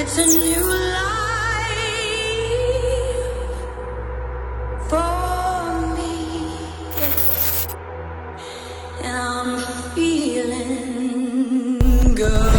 It's a new life for me, and I'm feeling good.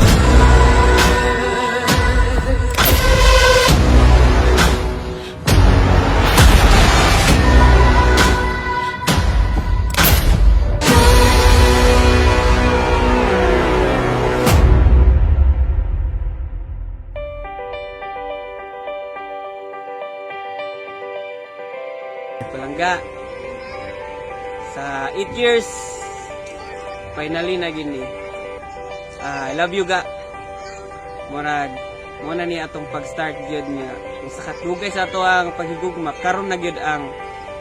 Palangga sa 8 years finally na gini. I love you ga. Murag muna ni atong pag-start gyud nga sa katugay sa ato ang paghigugma karon na gyud ang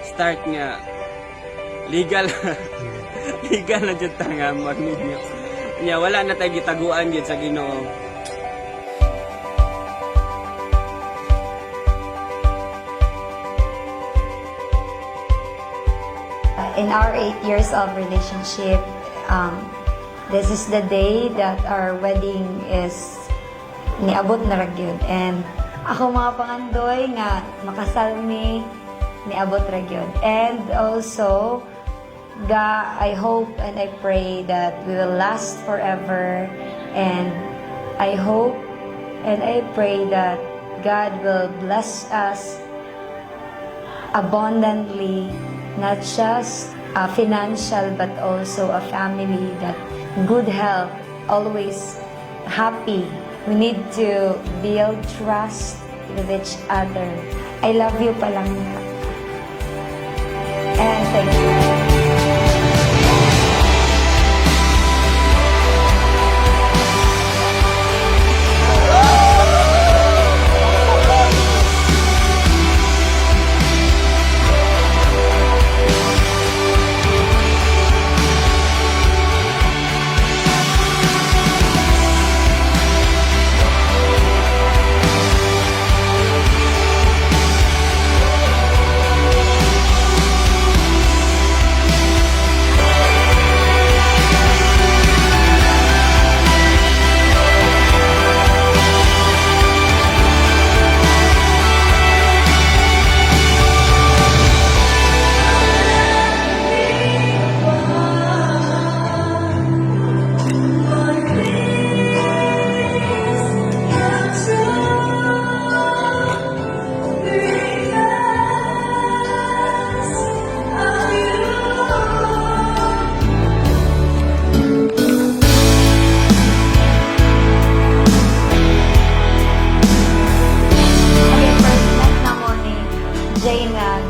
start nga legal. Legal na jud ta nga magninyo. Nya wala na tay gitaguan gyud sa Ginoo. In our 8 years of relationship, this is the day that our wedding is niabot na ragyod. And ako mga pangandoy nga makasal mi niabot ragyod. And also, I hope and I pray that we will last forever. And I hope and I pray that God will bless us abundantly, not just financial but also a family that good health, always happy. We need to build trust with each other. I love you Palangga. And thank you.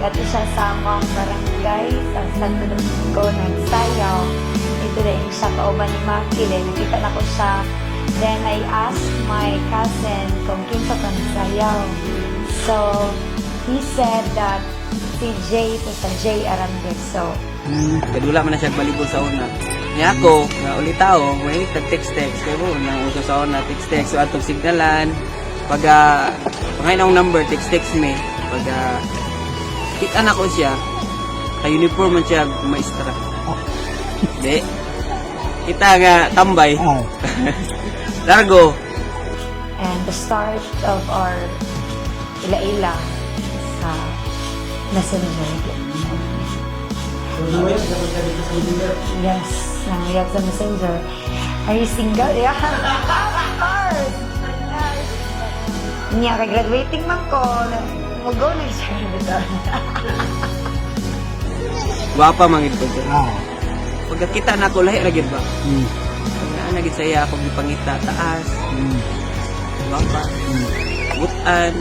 Ato siya sa among barangay sa Santo Domingo nagsayaw. Ito rin siya kauban ni Maki. Nakita na ko siya. Then I asked my cousin kung kinsa pa nagsayaw. So he said that si Jay to sa Jay Arandes. So kadula man na siya balibol sa una. Niya ako, nga ulit tao, may text-text. Kaya mo, nang uso sa una, text-text. So atong signalan. Pag pangayon ang number, text-text me. Pag kita na ko siya, ka-uniform man siya, maestra. Hindi. Kita nga, tambay. Largo. And the start of our ila-ila sa Messenger. Yes, nangyayag sa Messenger. Are you single? Yeah, of course. Niya, graduating man ko. Mag-go na siya dito. Guwapa mangit ko dyan. Pagkakita na ako, lahi ragid ba? Pagka nagit saya ako gipangita taas. Guwapa. Butan.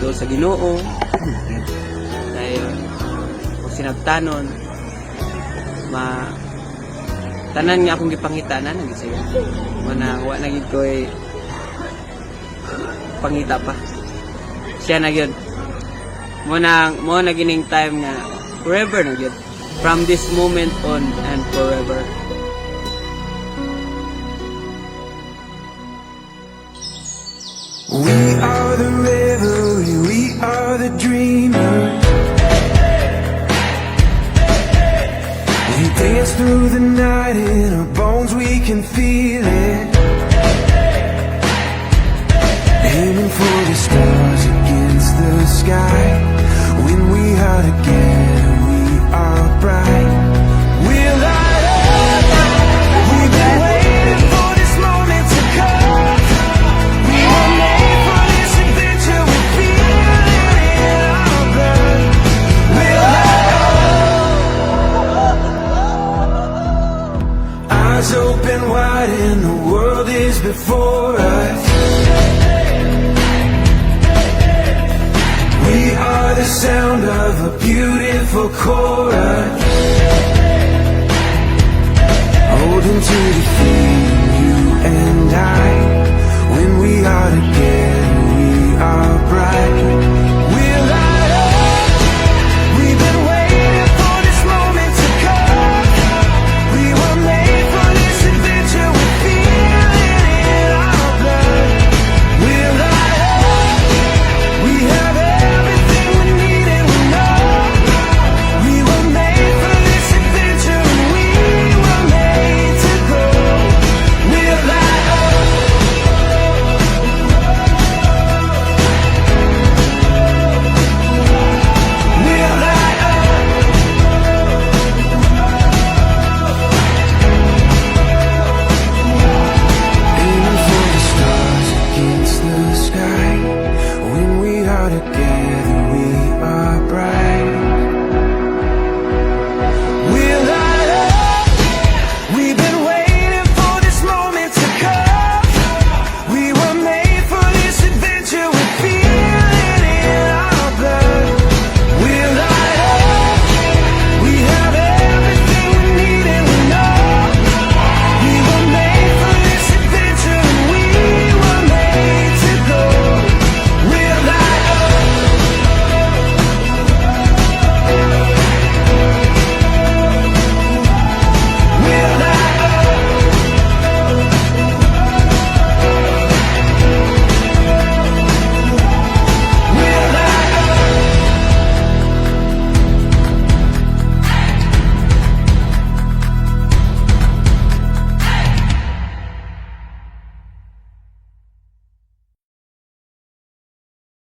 Doon sa Ginoo. Dahil kung sinabtanon, tanan nga akong gipangita na nagit saya. Mana, nagit ko pangita pa. Siya na yun. Mo na gining time nga forever na yun. From this moment on and forever. We are the revelry, we are the dreamers. We dance through the night in our bones, we can feel it. In eyes open wide and the world is before us. We are the sound of a beautiful chorus, holding to the theme, you and I, when we are together.